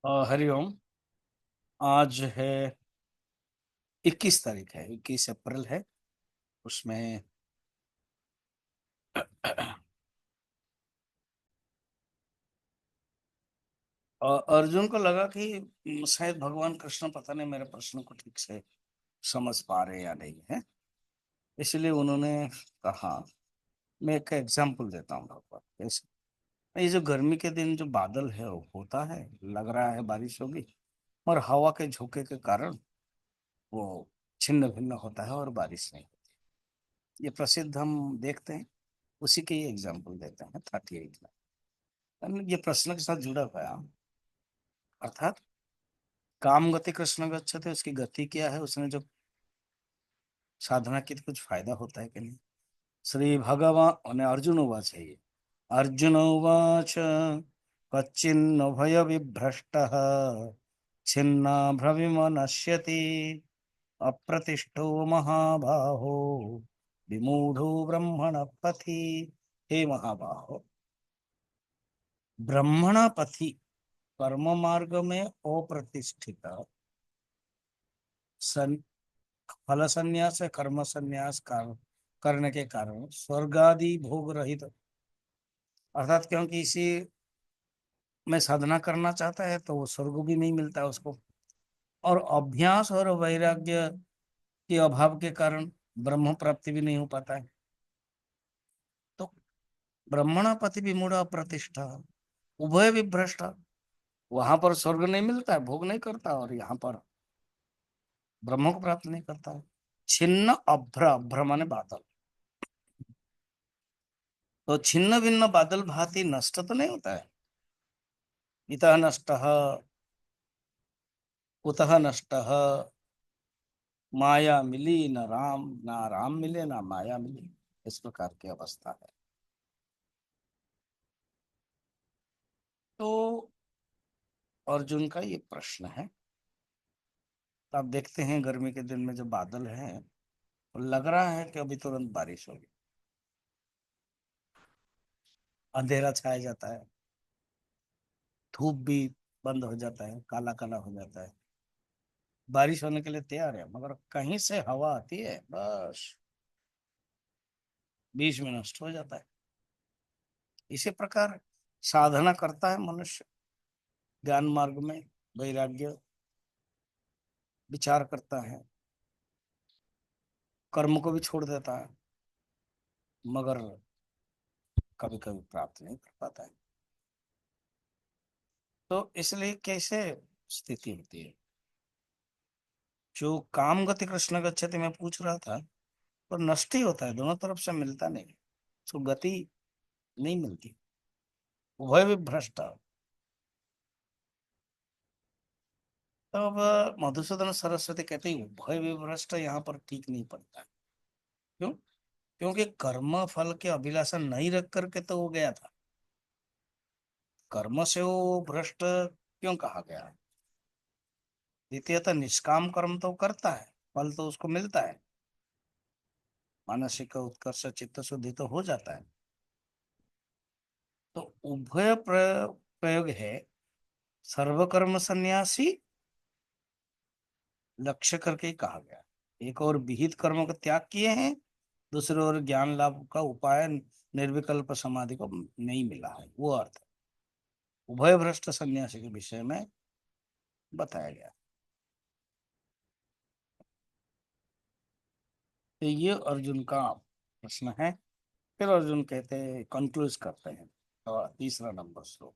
हरिओम। आज है 21 तारीख है, 21 अप्रैल है। उसमें अर्जुन को लगा कि शायद भगवान कृष्ण पता नहीं मेरे प्रश्न को ठीक से समझ पा रहे या नहीं है। इसलिए उन्होंने कहा, मैं एक एग्जाम्पल देता हूँ भगवान कैसे। ये जो गर्मी के दिन जो बादल है वो होता है, लग रहा है बारिश होगी, और हवा के झोंके के कारण वो छिन्न भिन्न होता है और बारिश नहीं होती। ये प्रसिद्ध हम देखते हैं। उसी के ही एग्जाम्पल देते हैं 38 में। ये प्रश्न के साथ जुड़ा हुआ है। अर्थात काम गति कृष्ण गच्छते, उसकी गति क्या है, उसने जो साधना की तो कुछ फायदा होता है कि नहीं। श्री भगवान अर्जुन उवाच है ये। अर्जुन उवाच कच्चिन्न भय विभ्रष्ट छिन्नाभ्रविमनश्यति अप्रतिष्ठो महाबाहो विमूढ़ो ब्रह्मण पथि। हे महाबाहो, ब्रह्मण पथि कर्म मार्ग में अप्रतिष्ठित फल संन्यास है, कर्म संन्यास करने के कारण स्वर्ग आदि भोग रहित, अर्थात क्योंकि इसी में साधना करना चाहता है तो वो स्वर्ग भी नहीं मिलता है उसको, और अभ्यास और वैराग्य के अभाव के कारण ब्रह्म प्राप्ति भी नहीं हो पाता है। तो ब्रह्मणापति विमूढ़ प्रतिष्ठा उभय विभ्रष्ट, वहां पर स्वर्ग नहीं मिलता है, भोग नहीं करता, और यहाँ पर ब्रह्म को प्राप्त नहीं करता है। छिन्न अभ्र, अभ्र माने बादल, तो छिन्न भिन्न बादल भांति नष्ट तो नहीं होता है। इतः नष्ट कुतः नष्ट, माया मिली न राम, ना राम मिले ना माया मिली, इस प्रकार की अवस्था है। तो अर्जुन का ये प्रश्न है। तो आप देखते हैं गर्मी के दिन में जो बादल हैं, तो लग रहा है कि अभी तुरंत बारिश होगी। अंधेरा छाया जाता है, धूप भी बंद हो जाता है, काला काला हो जाता है, बारिश होने के लिए तैयार है, मगर कहीं से हवा आती है, बस बीच में नष्ट हो जाता है। इसी प्रकार साधना करता है मनुष्य, ज्ञान मार्ग में वैराग्य विचार करता है, कर्म को भी छोड़ देता है, मगर कभी कभी प्राप्त नहीं कर पाता है। तो इसलिए कैसे स्थिति होती है। जो काम गति कृष्ण गच्छति मैं पूछ रहा था, तो नष्ट ही होता है, दोनों तरफ से मिलता नहीं, तो गति नहीं मिलती, उभय भी भ्रष्ट। तो अब मधुसूदन सरस्वती कहते हैं उभय भी भ्रष्ट यहाँ पर ठीक नहीं पड़ता है। क्यों? क्योंकि कर्म फल के अभिलाषा नहीं रख करके तो वो गया था, कर्म से वो भ्रष्ट क्यों कहा गया है। द्वितीयतः निष्काम कर्म तो करता है, फल तो उसको मिलता है, मानसिक उत्कर्ष चित्त शुद्धि तो हो जाता है। तो उभय प्रयोग है, सर्वकर्म सन्यासी लक्ष्य करके ही कहा गया। एक और विहित कर्मों का त्याग किए हैं, दूसरे ओर ज्ञान लाभ का उपाय निर्विकल्प समाधि को नहीं मिला है, वो अर्थ उभय भ्रष्ट सन्यासी के विषय में बताया गया। तो ये अर्जुन का प्रश्न है। फिर अर्जुन कहते हैं, कंक्लूज करते हैं, और तीसरा नंबर श्लोक।